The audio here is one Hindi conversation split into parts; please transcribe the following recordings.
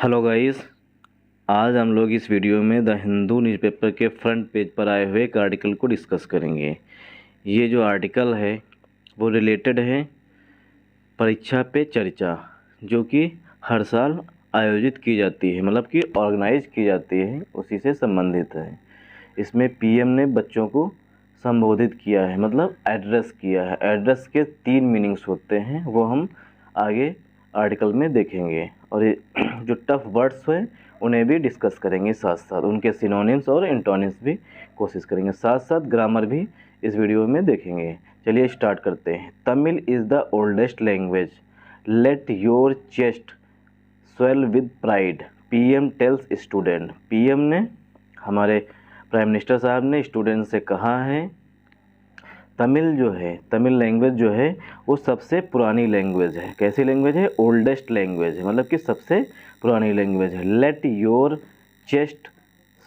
हेलो गाइस, आज हम लोग इस वीडियो में द हिंदू न्यूज़पेपर के फ्रंट पेज पर आए हुए एक आर्टिकल को डिस्कस करेंगे। ये जो आर्टिकल है वो रिलेटेड है परीक्षा पे चर्चा, जो कि हर साल आयोजित की जाती है, मतलब कि ऑर्गेनाइज की जाती है, उसी से संबंधित है। इसमें पीएम ने बच्चों को संबोधित किया है, मतलब एड्रेस किया है। एड्रेस के 3 मीनिंग्स होते हैं, वो हम आगे आर्टिकल में देखेंगे। और ये जो टफ वर्ड्स हैं उन्हें भी डिस्कस करेंगे, साथ साथ उनके सिनोनिम्स और एंटोनिम्स भी कोशिश करेंगे, साथ साथ ग्रामर भी इस वीडियो में देखेंगे। चलिए स्टार्ट करते हैं। Tamil is the oldest language, let your chest swell with pride, PM tells student. PM ने, हमारे प्राइम मिनिस्टर साहब ने स्टूडेंट से कहा है तमिल जो है, तमिल लैंग्वेज जो है वो सबसे पुरानी लैंग्वेज है। कैसी लैंग्वेज है? ओल्डेस्ट लैंग्वेज है, मतलब कि सबसे पुरानी लैंग्वेज है। Late your chest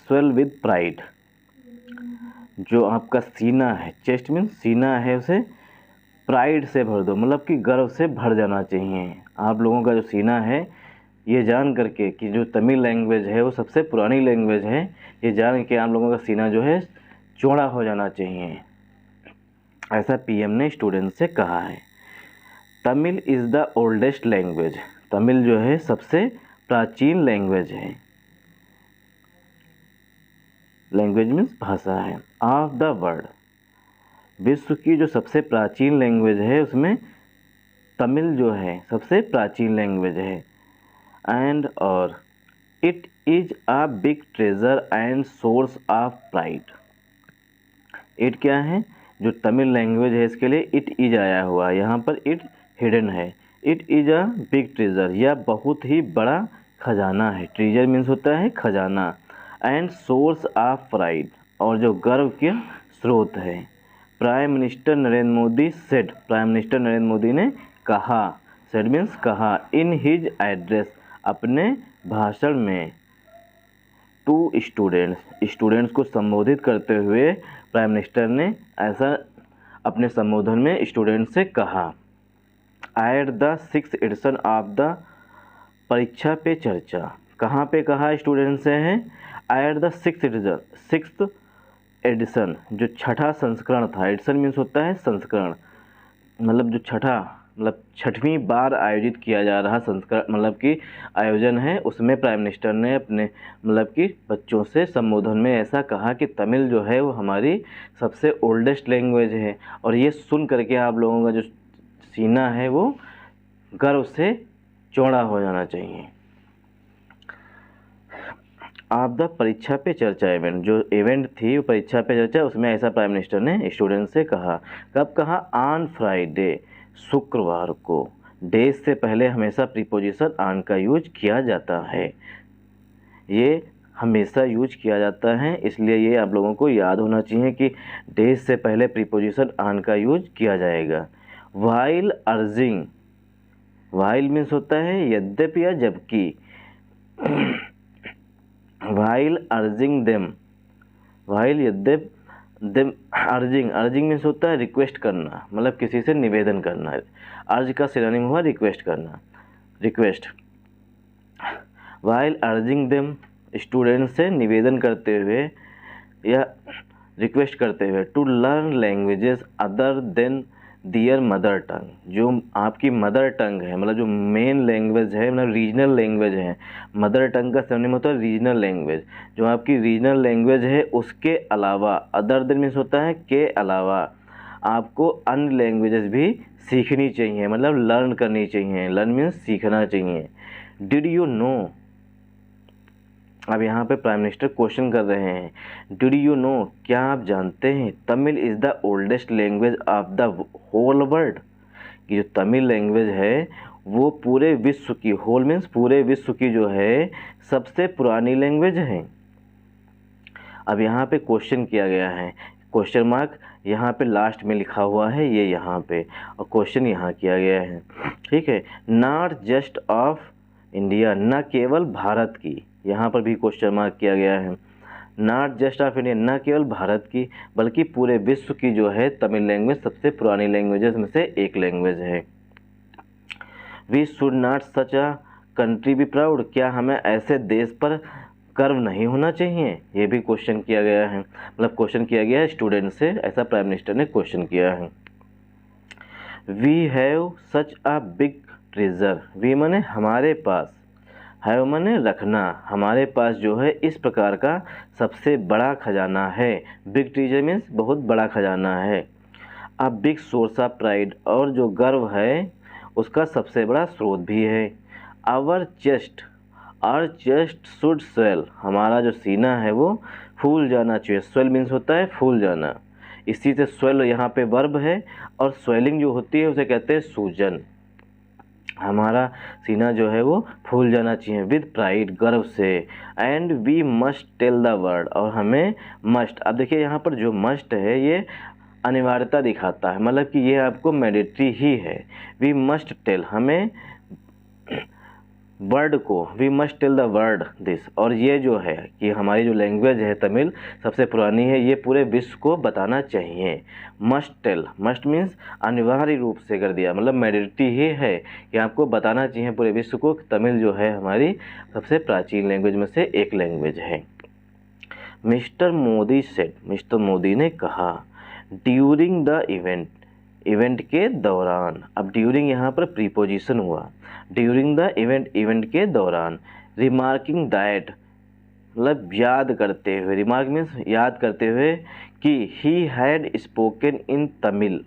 swell with pride, जो आपका सीना है, चेस्ट मीन्स सीना है, उसे प्राइड से भर दो, मतलब कि गर्व से भर जाना चाहिए। आप लोगों का जो सीना है, ये जान करके कि जो तमिल लैंग्वेज है वो सबसे पुरानी लैंग्वेज है, ये जान के आप लोगों का सीना जो है चौड़ा हो जाना चाहिए, ऐसा पीएम ने स्टूडेंट से कहा है। Tamil is the oldest language, Tamil जो है सबसे प्राचीन लैंग्वेज है। लैंग्वेज मीन्स भाषा है। ऑफ द वर्ल्ड, विश्व की जो सबसे प्राचीन लैंग्वेज है उसमें तमिल जो है सबसे प्राचीन लैंग्वेज है। एंड और it is a big treasure and source of pride. It क्या है? जो तमिल लैंग्वेज है इसके लिए इट इज आया हुआ है, यहाँ पर इट हिडन है। It is a big treasure, यह बहुत ही बड़ा खजाना है। ट्रेजर मीन्स होता है खजाना। एंड सोर्स ऑफ प्राइड, और जो गर्व के स्रोत है। Prime minister Narendra Modi said, prime minister Narendra Modi ने कहा, सेड मीन्स कहा, इन हिज एड्रेस, अपने भाषण में, टू स्टूडेंट्स को संबोधित करते हुए प्राइम मिनिस्टर ने ऐसा अपने संबोधन में स्टूडेंट से कहा। At the 6th edition of the Pariksha Pe चर्चा, कहाँ पे कहा स्टूडेंट से है? एट द 6th एडिशन, जो छठा संस्करण था। एडिशन मीन्स होता है संस्करण, मतलब जो छठा, मतलब छठवीं बार आयोजित किया जा रहा संस्करण, मतलब कि आयोजन है, उसमें प्राइम मिनिस्टर ने अपने, मतलब कि बच्चों से संबोधन में ऐसा कहा कि तमिल जो है वो हमारी सबसे ओल्डेस्ट लैंग्वेज है। और ये सुन करके आप लोगों का जो सीना है वो गर्व से चौड़ा हो जाना चाहिए। आप द परीक्षा पे चर्चा इवेंट, जो इवेंट थी वो परीक्षा पे चर्चा, उसमें ऐसा प्राइम मिनिस्टर ने स्टूडेंट से कहा। कब कहा? ऑन फ्राइडे, शुक्रवार को। डे से पहले हमेशा प्रीपोजिशन ऑन का यूज किया जाता है, ये हमेशा यूज किया जाता है, इसलिए ये आप लोगों को याद होना चाहिए कि डे से पहले प्रीपोजिशन ऑन का यूज किया जाएगा। वाइल अर्जिंग, वाइल मीन्स होता है यद्यपि या जबकि। वाइल अर्जिंग देम, वाइल यद्यप देम, अर्जिंग मीन्स होता है रिक्वेस्ट करना, मतलब किसी से निवेदन करना। अर्ज का सिनोनिम हुआ रिक्वेस्ट करना, request. While urging them, student से निवेदन करते हुए या रिक्वेस्ट करते हुए, to learn languages other than their mother tongue, जो आपकी मदर टंग है, मतलब जो मेन लैंग्वेज है, मतलब रीजनल लैंग्वेज है। मदर टंग का सिनोनिम होता है रीजनल लैंग्वेज, जो आपकी रीजनल लैंग्वेज है उसके अलावा, अदर देन मीन्स होता है के अलावा, आपको अन्य लैंग्वेजेस भी सीखनी चाहिए, मतलब लर्न करनी चाहिए। लर्न मीन्स सीखना चाहिए। डिड यू नो, अब यहाँ पे प्राइम मिनिस्टर क्वेश्चन कर रहे हैं, डिड यू नो, क्या आप जानते हैं, Tamil is the oldest language of the whole world, कि जो तमिल लैंग्वेज है वो पूरे विश्व की, होल मीन्स पूरे विश्व की जो है सबसे पुरानी लैंग्वेज है। अब यहाँ पे क्वेश्चन किया गया है, क्वेश्चन मार्क यहाँ पे लास्ट में लिखा हुआ है, ये यहाँ पे, और क्वेश्चन यहाँ किया गया है, ठीक है। नॉट जस्ट ऑफ इंडिया, न केवल भारत की, यहाँ पर भी क्वेश्चन मार्क किया गया है। नॉट जस्ट ऑफ इंडिया, न केवल भारत की बल्कि पूरे विश्व की जो है तमिल लैंग्वेज सबसे पुरानी लैंग्वेजेस में से एक लैंग्वेज है। We should not such a country be proud, क्या हमें ऐसे देश पर गर्व नहीं होना चाहिए? ये भी क्वेश्चन किया गया है, मतलब क्वेश्चन किया गया है स्टूडेंट से, ऐसा प्राइम मिनिस्टर ने क्वेश्चन किया है। We have such a big treasure, we माने हमारे पास, हैव माने रखना, हमारे पास जो है इस प्रकार का सबसे बड़ा खजाना है। बिग ट्रेजर मीन्स बहुत बड़ा खजाना है। A big source of pride, और जो गर्व है उसका सबसे बड़ा स्रोत भी है। आवर चेस्ट शुड स्वेल, हमारा जो सीना है वो फूल जाना चाहिए। स्वेल मीन्स होता है फूल जाना, इसी से स्वेल यहाँ पे वर्ब है, और स्वेलिंग जो होती है उसे कहते हैं सूजन। हमारा सीना जो है वो फूल जाना चाहिए विद प्राइड, गर्व से। And we must tell the world, और हमें मस्ट, अब देखिए यहाँ पर जो मस्ट है ये अनिवार्यता दिखाता है, मतलब कि ये आपको मैंडेटरी ही है। वी मस्ट टेल, हमें वर्ड को, we must tell the world this, और ये जो है कि हमारी जो लैंग्वेज है तमिल सबसे पुरानी है, ये पूरे विश्व को बताना चाहिए। मस्ट टेल, मस्ट मीन्स अनिवार्य रूप से कर दिया, मतलब मैंडेटरी ही है कि आपको बताना चाहिए पूरे विश्व को, तमिल जो है हमारी सबसे प्राचीन लैंग्वेज में से एक लैंग्वेज है। Mister Modi said, mister Modi ने कहा, ड्यूरिंग द इवेंट, इवेंट के दौरान, अब ड्यूरिंग यहाँ पर प्रीपोजिशन हुआ, ड्यूरिंग द इवेंट, इवेंट के दौरान। रिमार्किंग दैट, मतलब याद करते हुए, रिमार्क मीन्स याद करते हुए, कि he had spoken in Tamil,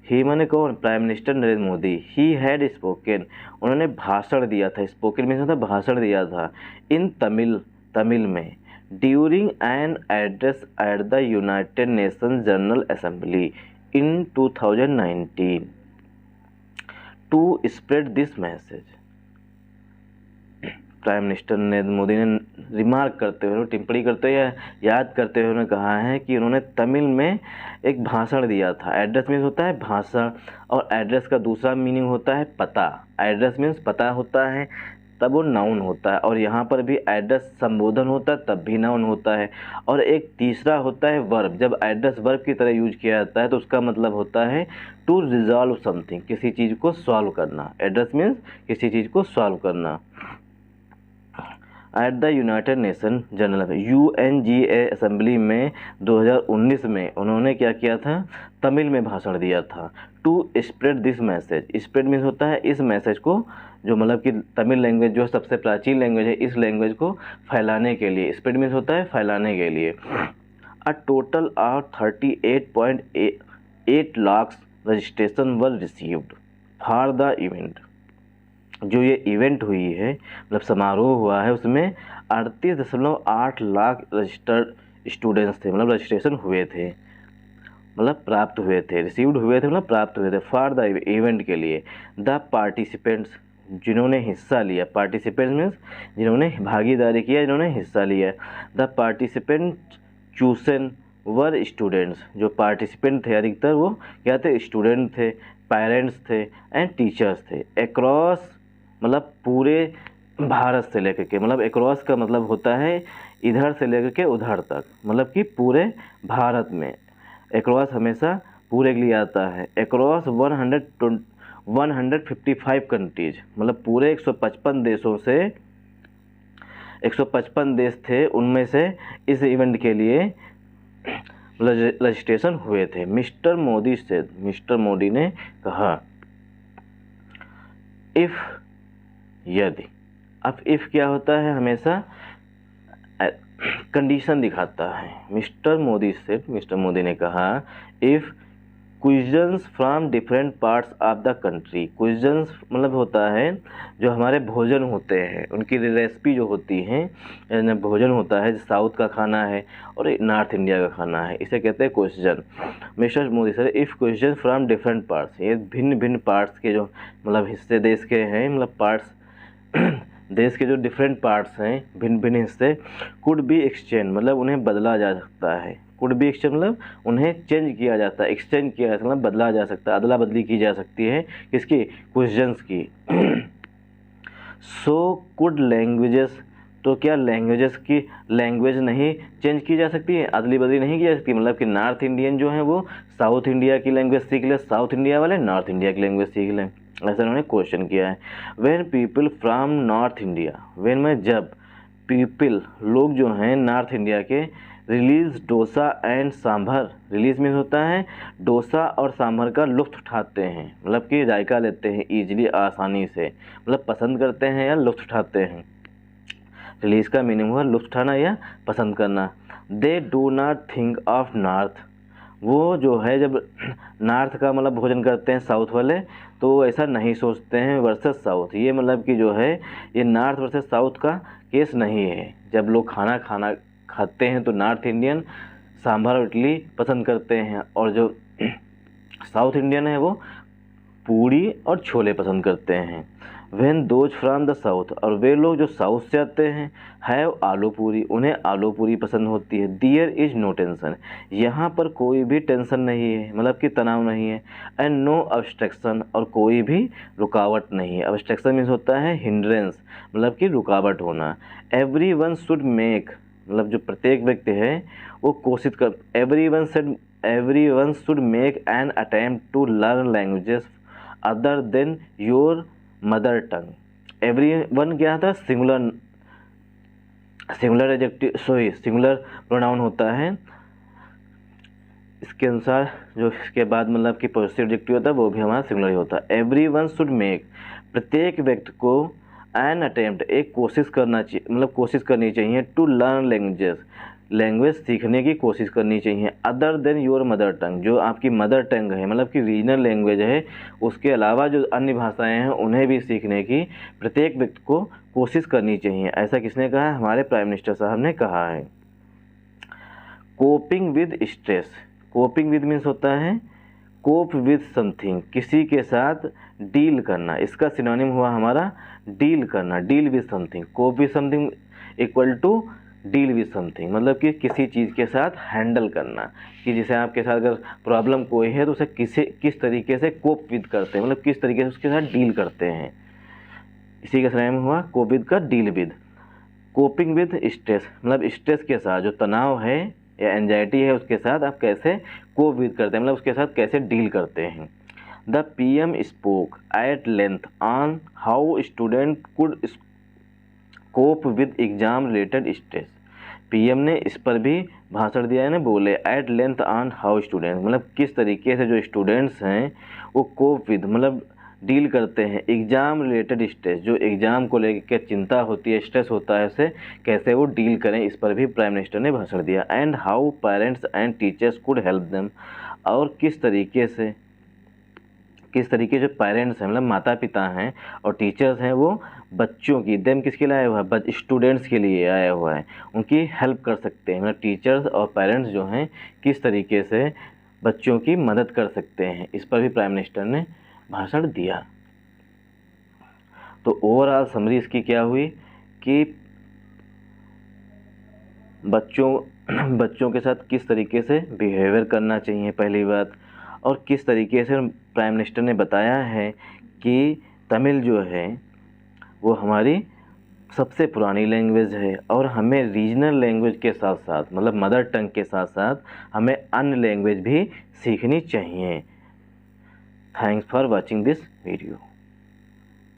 he माने कौन, prime minister Narendra Modi, he had spoken, उन्होंने भाषण दिया था, स्पोकन मीन्स होता है भाषण दिया था, इन तमिल, तमिल में, during an address at the United Nation General Assembly in 2019 to spread this message. Prime minister Narendra Modi ने रिमार्क करते हुए, टिप्पणी करते हुए, याद करते हुए उन्होंने कहा है कि उन्होंने तमिल में एक भाषण दिया था। एड्रेस मीन्स होता है भाषण, और एड्रेस का दूसरा मीनिंग होता है पता। एड्रेस मीन्स पता होता है, तब वो नाउन होता है, और यहाँ पर भी एड्रेस संबोधन होता है तब भी नाउन होता है। और एक तीसरा होता है वर्ब, जब एड्रेस वर्ब की तरह यूज किया जाता है तो उसका मतलब होता है टू रिजॉल्व समथिंग, किसी चीज़ को सॉल्व करना। एड्रेस मीन्स किसी चीज़ को सॉल्व करना। Eight the United Nation general, UNGA assembly में 2019 में उन्होंने क्या किया था, तमिल में भाषण दिया था। To spread this message, spread means होता है इस मैसेज को, जो मतलब कि तमिल लैंग्वेज जो सबसे प्राचीन लैंग्वेज है, इस लैंग्वेज को फैलाने के लिए। स्प्रेड मीन्स होता है फैलाने के लिए। A total of 38.8 lakh registration were received for the event, जो ये इवेंट हुई है, मतलब समारोह हुआ है, उसमें 38.8 लाख रजिस्टर्ड स्टूडेंट्स थे, मतलब रजिस्ट्रेशन हुए थे, मतलब प्राप्त हुए थे, रिसीव्ड हुए थे मतलब प्राप्त हुए थे, फॉर द इवेंट के लिए। द पार्टिसिपेंट्स, जिन्होंने हिस्सा लिया, पार्टिसिपेंट्स मीन्स जिन्होंने भागीदारी किया, जिन्होंने हिस्सा लिया। The participant chosen were students, जो पार्टिसिपेंट थे अधिकतर वो क्या थे, स्टूडेंट थे, पेरेंट्स थे एंड टीचर्स थे। अक्रॉस मतलब पूरे भारत से लेकर के, मतलब अक्रॉस का मतलब होता है इधर से लेकर के उधर तक, मतलब कि पूरे भारत में। अक्रॉस हमेशा पूरे के लिए आता है। अक्रॉस 155 कंट्रीज, मतलब पूरे 155 देशों से, 155 देश थे, उनमें से इस इवेंट के लिए रजिस्ट्रेशन हुए थे। मिस्टर मोदी से, मिस्टर मोदी ने कहा, इफ़, यदि, अब इफ़ क्या होता है, हमेशा कंडीशन दिखाता है। मिस्टर मोदी से, मिस्टर मोदी ने कहा, if cuisines from different parts of the country, cuisines मतलब होता है जो हमारे भोजन होते हैं, उनकी रेसिपी जो होती हैं, भोजन होता है, साउथ का खाना है और नॉर्थ इंडिया का खाना है, इसे कहते हैं question. Mister Modi sir, if question from different parts, ये भिन्न भिन्न पार्ट्स के जो मतलब हिस्से देश के हैं, मतलब पार्ट्स देश के जो डिफरेंट पार्ट्स हैं, भिन्न भिन्न हिस्से, कुड बी एक्सचेंज मतलब उन्हें बदला जा सकता है। कुड बी एक्सचेंज मतलब उन्हें चेंज किया जाता है, एक्सचेंज किया जाता है, मतलब बदला जा सकता है, अदला बदली की जा सकती है, किसकी, क्वेश्चंस की। सो कुड लैंग्वेजेस, तो क्या लैंग्वेजेस की, लैंग्वेज नहीं चेंज की जा सकती है, अदली बदली नहीं की जा सकती, मतलब कि नॉर्थ इंडियन जो है वो साउथ इंडिया की लैंग्वेज सीख ले, साउथ इंडिया वाले नॉर्थ इंडिया की लैंग्वेज सीख लें। ऐसा उन्होंने क्वेश्चन किया है। When people from north India, when में जब पीपल लोग जो हैं नॉर्थ इंडिया के release dosa and sambar, release means होता है डोसा और सांभर का लुत्फ उठाते हैं, मतलब कि जायका लेते हैं ईजिली, आसानी से, मतलब पसंद करते हैं या लुत्फ उठाते हैं। रिलीज का मीनिंग हुआ लुत्फ उठाना या पसंद करना। They do not think of north, वो जो है जब नॉर्थ का मतलब भोजन करते हैं साउथ वाले, तो ऐसा नहीं सोचते हैं वर्सेस साउथ। ये मतलब कि जो है ये नॉर्थ वर्सेस साउथ का केस नहीं है। जब लोग खाना खाते हैं तो नॉर्थ इंडियन सांभर और इडली पसंद करते हैं, और जो साउथ इंडियन है वो पूड़ी और छोले पसंद करते हैं। When those from the south, और वे लोग जो साउथ से आते हैं, हैव आलू पूरी, उन्हें आलू पूरी पसंद होती है। देयर इज नो टेंशन, यहाँ पर कोई भी टेंशन नहीं है, मतलब कि तनाव नहीं है। एंड नो ऑब्स्ट्रक्शन, और कोई भी रुकावट नहीं है। ऑब्स्ट्रक्शन मीन्स होता है हिंड्रेंस, मतलब कि रुकावट होना। एवरी वन शुड मेक, मतलब जो प्रत्येक व्यक्ति है वो कोशिश कर, everyone should make an attempt to learn languages other than your mother tongue. Everyone क्या था, सिंगुलर एडजेक्टिव, सिंगुलर प्रोनाउन होता है। इसके अनुसार जो इसके बाद मतलब कि पॉजिटिव एडजेक्टिव होता है वो भी हमारा सिंगुलर ही होता है। एवरी वन शुड मेक, प्रत्येक व्यक्ति को एन अटेम्प्ट, एक कोशिश करना चाहिए, मतलब कोशिश करनी चाहिए, टू लर्न लैंग्वेजेस, लैंग्वेज सीखने की कोशिश करनी चाहिए। Other than your mother tongue, जो आपकी मदर टंग है, मतलब कि रीजनल लैंग्वेज है, उसके अलावा जो अन्य भाषाएं हैं उन्हें भी सीखने की प्रत्येक व्यक्ति को कोशिश करनी चाहिए। ऐसा किसने कहा है, हमारे प्राइम मिनिस्टर साहब ने कहा है। Coping with stress, coping with means होता है कोप विद समथिंग, किसी के साथ डील करना। इसका सिनोनिम हुआ हमारा डील करना, deal with something. Cope with something equal to deal with something, मतलब कि किसी चीज़ के साथ हैंडल करना, कि जैसे आपके साथ अगर प्रॉब्लम कोई है तो उसे किस तरीके से कोप विद करते हैं, मतलब किस तरीके से उसके साथ डील करते हैं। इसी का सिनोनिम हुआ कोप विद का deal with. Coping with stress, मतलब स्ट्रेस के साथ, जो तनाव है या एंजाइटी है उसके साथ आप कैसे कोप विद करते हैं, मतलब उसके साथ कैसे डील करते हैं। The PM spoke at length on how student could cope with exam related stress. PM ने इस पर भी भाषण दिया है ना, बोले at length on how student, मतलब किस तरीके से जो स्टूडेंट्स हैं वो कोप विद, मतलब डील करते हैं एग्ज़ाम रिलेटेड स्ट्रेस, जो एग्ज़ाम को लेकर चिंता होती है, स्ट्रेस होता है, उसे कैसे वो डील करें, इस पर भी प्राइम मिनिस्टर ने भाषण दिया। And how parents and teachers could help them, और किस तरीके जो पेरेंट्स हैं, मतलब माता पिता हैं और टीचर्स हैं, वो बच्चों की, देम किसके लिए आया हुआ है, स्टूडेंट्स के लिए आया हुआ है, उनकी हेल्प कर सकते हैं। मतलब टीचर्स और पेरेंट्स जो हैं किस तरीके से बच्चों की मदद कर सकते हैं, इस पर भी प्राइम मिनिस्टर ने भाषण दिया। तो ओवरऑल समरी इसकी क्या हुई कि बच्चों के साथ किस तरीके से बिहेवियर करना चाहिए पहली बात, और किस तरीके से प्राइम मिनिस्टर ने बताया है कि तमिल जो है वो हमारी सबसे पुरानी लैंग्वेज है, और हमें रीजनल लैंग्वेज के साथ साथ, मतलब मदर टंग के साथ साथ हमें अन्य लैंग्वेज भी सीखनी चाहिए। Thanks for watching this video.